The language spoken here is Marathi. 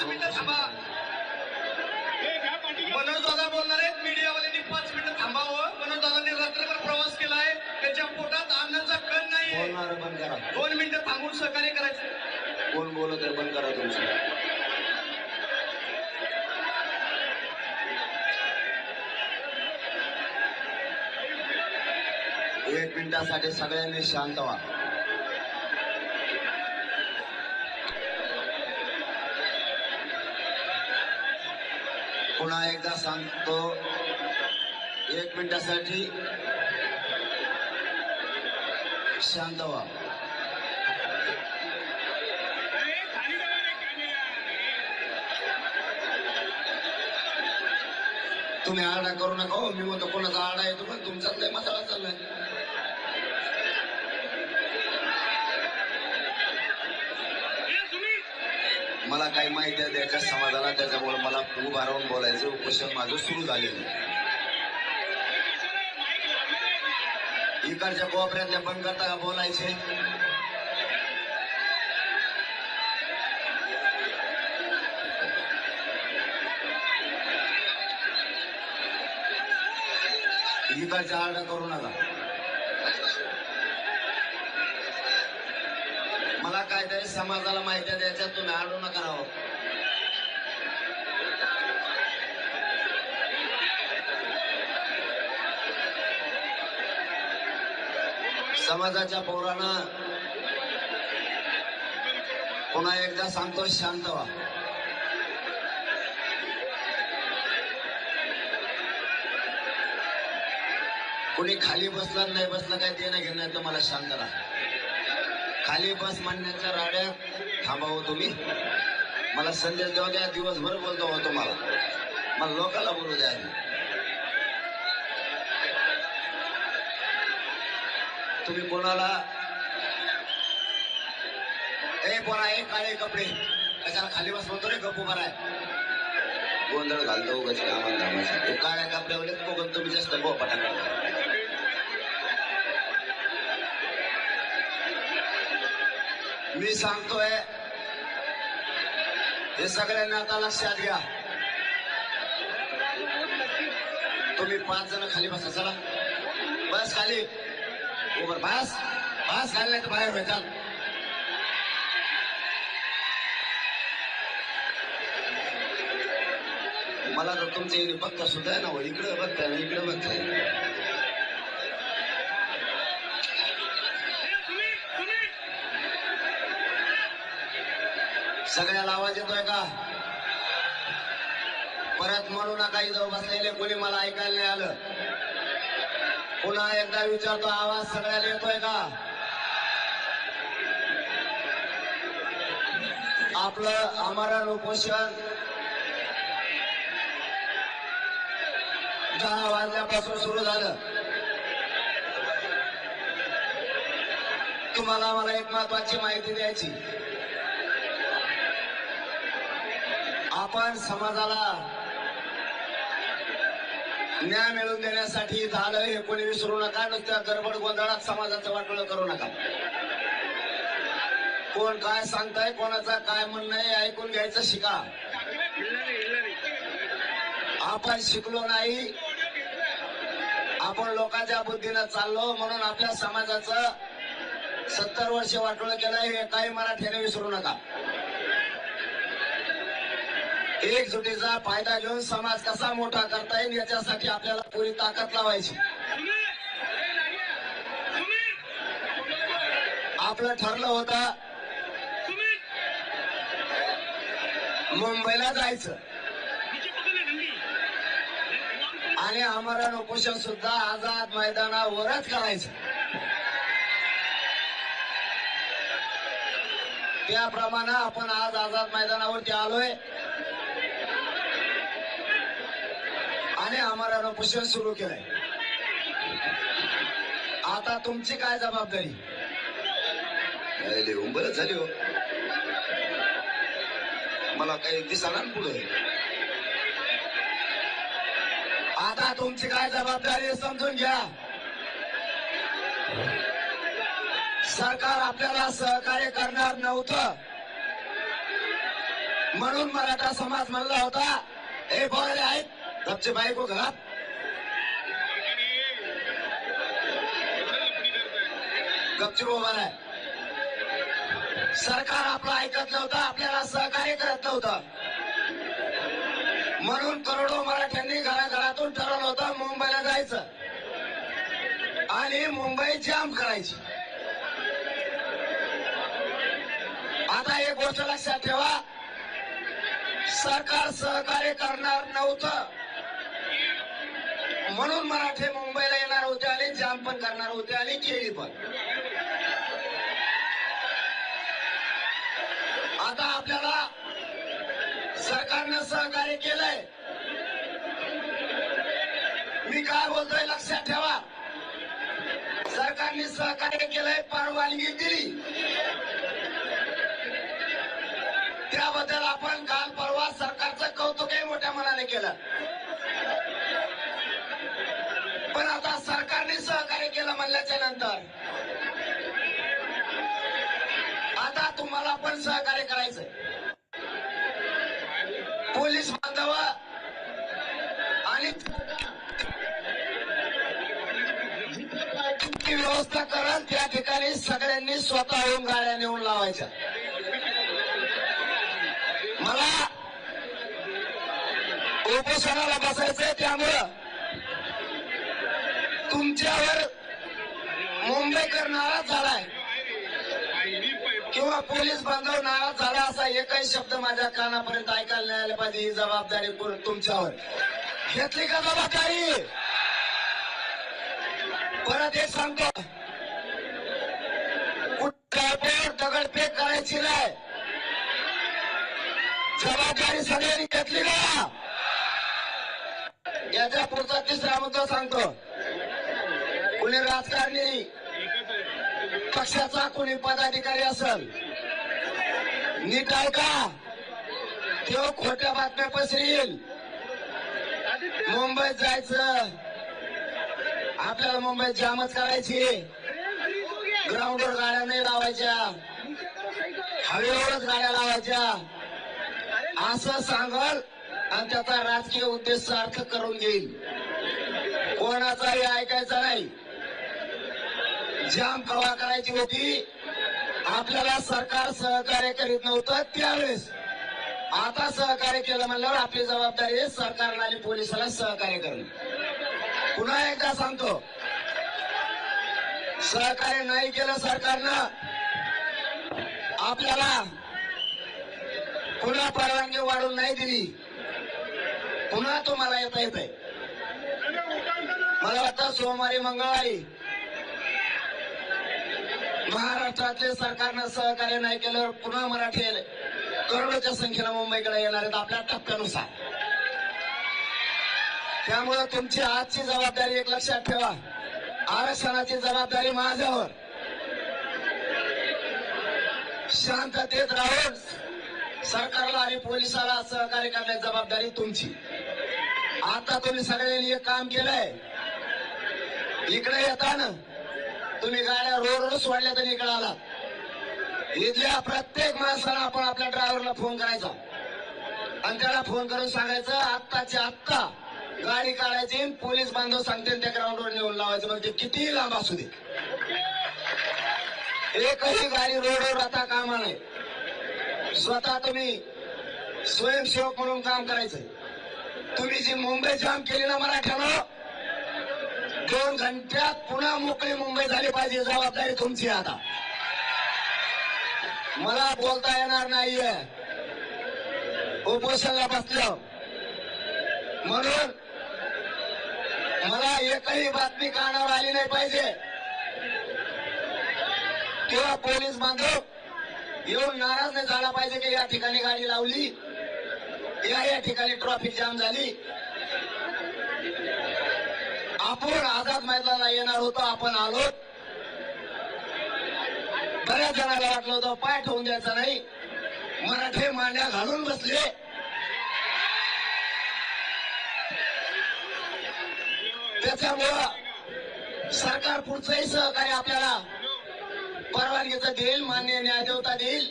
5 मिनिटं थांबा. मनोज दादा बोलणार आहेत. मीडियावाल्यांनी 5 मिनिटं थांबावं. मनोज दादांनी रात्रभर प्रवास केलाय. त्याच्या पोटात अन्नाचा कण नाही. बोलणार बंद करा. 2 मिनिटं थांबून सहकार्य करायचं. कोण बोलत आहे बंद करा तुमचं. एक मिनिटासाठी सगळ्यांनी शांत व्हा. पुन्हा एकदा सांगतो, 1 मिनिटासाठी शांत व्हा. तुम्ही आरडा करू नका हो. मी म्हणतो कोणाचा आरडा येतो पण तुमचाच लय मसाला चाललाय. मला काही माहिती आहे त्याच्या समाजाला, त्याच्यामुळे मला उभा राहून बोलायचं उपोषण माझं सुरू झालेलं. इकडच्या कोपऱ्यातल्या बंद करता का बोलायचे. इकडच्या आरडा करू नका. मला काय तरी समाजाला माहिती आहे त्याच्यात तुम्ही आडू नका राहो. समाजाच्या पोरानं पुन्हा एकदा सांगतो शांत व्हा. कोणी खाली बसलं नाही बसलं काय ते नाही घेणार. तुम्हाला शांत राहा. खाली बस म्हणण्याच्या राड्यात थांबावं तुम्ही. मला संदेश देऊ द्या. दिवसभर बोलतो हो तुम्हाला. मला लोकांना बोलू द्या. तुम्ही कोणाला पोरा काळे कपडे कशाला खाली बस म्हणतो रे. गप्पू बरा आहे. गोंधळ घालतो उगाच कामाला धामासाठी. काळ्या कपड्यावले बघून तुम्ही जास्त गोपाटा करता. मी सांगतोय हे सगळ्यांना आता लक्षात घ्या. तुम्ही 5 जण खाली बसा. चला बस खाली. उभर बस बस खाली नाही तर बाहेर भेटाल. मला तर तुमच्या इथे बघता सुद्धा आहे ना. इकडे बघताय ना इकडे बघताय. सगळ्याला आवाज येतोय का. परत म्हणू नका इथं बसलेले कोणी मला ऐकायला नाही आलं. पुन्हा एकदा विचारतो आवाज सगळ्याला येतोय का. आपलं आमरण उपोषण 10 वाजल्यापासून सुरू झालं. तुम्हाला मला एक महत्वाची माहिती द्यायची. आपण समाजाला न्याय मिळवून देण्यासाठी झालं हे कोणी विसरू नका. नुसत्या गडबड गोंधळात समाजाचं वाटोळं करू नका. कोण काय सांगताय कोणाचं काय म्हणणं आहे ऐकून घ्यायचं शिका. आपण शिकलो नाही. आपण लोकांच्या बुद्धीनं चाललो म्हणून आपल्या समाजाचं 70 वर्ष वाटोळं केलंय हे काही मराठ्याने विसरू नका. एकजुटीचा फायदा घेऊन समाज कसा मोठा करता येईल याच्यासाठी आपल्याला पुरी ताकद लावायची. आपलं ठरलं होतं मुंबईला जायचं आणि आमरण उपोषण सुद्धा आझाद मैदानावरच करायचं. त्याप्रमाणे आपण आज आझाद मैदानावरती आलोय आणि आमरण उपोषण सुरू केलंय. आता तुमची काय जबाबदारी. बरं झाली हो. मला काही दिसणार पुढे. आता तुमची काय जबाबदारी समजून घ्या. सरकार आपल्याला सहकार्य करणार नव्हतं. म्हणून मराठा समाज म्हणला होता, हे बोलायला आहेत गपचे बायको घरात, गपचे बोला. सरकार आपलं ऐकत नव्हतं, आपल्याला सहकार्य करत नव्हतं. म्हणून करोडो मराठ्यांनी घराघरातून ठरवलं होतं मुंबईला जायचं आणि मुंबई जाम करायची. आता एक गोष्ट लक्षात ठेवा, सरकार सहकार्य करणार नव्हतं म्हणून मराठे मुंबईला येणार होते आणि जाम पण करणार होते आणि केली पण. आता आपल्याला सरकारनं सहकार्य केलंय. मी काय बोलतोय लक्षात ठेवा, सरकारने सहकार्य केलंय, परवानगी दिली, त्याबद्दल आपण काल परवा सरकारचं कौतुकही मोठ्या मनाने केलं. पण आता सरकारने सहकार्य केलं म्हणल्याच्या नंतर आता तुम्हाला पण सहकार्य करायचंय. पोलीस बांधव आणि व्यवस्था कराल त्या ठिकाणी सगळ्यांनी स्वतःहून गाड्या नेऊन लावायच्या. मला उपोषणाला बसायचंय, त्यामुळं तुमच्यावर मुंबईकर नाराज झालाय किंवा पोलीस बांधव नाराज झाला असा एकही शब्द माझ्या कानापर्यंत ऐकायला नाही आला पाहिजे. ही जबाबदारी तुमच्यावर घेतली का जबाबदारी? परत एक सांगतो, कुठल्यावर दगडफेक करायची नाही, जबाबदारी सगळ्यांनी घेतली ना. याच्या पुढचा तिसरा मुद्दा सांगतो, कुणी राजकारणी पक्षाचा कोणी पदाधिकारी असेल, नीट ऐका, तो खोट्या बातम्या पसरेल. मुंबईत जायचं, आपल्याला मुंबईत जामच करायची, ग्राउंडवर गाड्या नाही लावायच्या, हवेवरच गाड्या लावायच्या असं सांगल आणि त्याचा राजकीय उद्देश सार्थ करून घेईल. कोणाचाही ऐकायचा नाही. जाम कवा करायची होती, आपल्याला सरकार सहकार्य करीत नव्हतं त्यावेळेस. आता सहकार्य केलं म्हणल्यावर आपली जबाबदारी आहे सरकारला आणि पोलिसाला सहकार्य करणं. पुन्हा एकदा सांगतो, सहकार्य नाही केलं सरकारनं, आपल्याला पुन्हा परवानगी वाढवून नाही दिली, पुन्हा तुम्हाला येता येत आहे. मला वाटतं सोमवारी मंगळवारी महाराष्ट्रातले सरकारनं सहकार्य नाही केलं, पुन्हा मराठी करोडोच्या संख्येनं मुंबईकडे येणार आहेत आपल्या टप्प्यानुसार. त्यामुळे तुमची आजची जबाबदारी एक लक्षात ठेवा, आरक्षणाची जबाबदारी माझ्यावर. शांततेत राहून सरकारला आणि पोलिसाला सहकार्य करण्याची जबाबदारी तुमची. आता तुम्ही सगळ्यांनी एक काम केलंय, इकडे येताना तुम्ही गाड्या रोडवर सोडल्या तरी इकडे आला. इथल्या प्रत्येक माणसाला आपण आपल्या ड्रायव्हरला फोन करायचा आणि त्याला फोन करून सांगायचं आत्ताच्या आत्ता गाडी काढायची, पोलीस बांधव सांगते त्या ग्राउंडवर नेऊन लावायचं. मग ते कितीही लांब असू दे, एकही गाडी रोडवर आता कामा नाही. स्वतः तुम्ही स्वयंसेवक म्हणून काम करायचंय. तुम्ही जी मुंबई जाम केली ना मराठ्यानं, 2 घंट्यात पुन्हा मोकळी मुंबई झाली पाहिजे. जबाबदारी तुमची. आता मला बोलता येणार नाहीये उपोषणाला बसलो म्हणून. मला एकही बातमी कानावर आली नाही पाहिजे किंवा पोलीस बांधव येऊन नाराज नाही झाला पाहिजे की या ठिकाणी गाडी लावली, या ठिकाणी ट्रॅफिक जाम झाली. आपण आझाद मैदानाला येणार होतो, आपण आलो. बऱ्याच जणांना वाटलं होतं पाय ठेवून द्यायचा नाही, मराठे मांड्या घालून बसले. त्याच्यामुळं सरकार पुढचंही सहकार्य आपल्याला परवानगीचं देईल, मान्य न्यायदेवता देईल.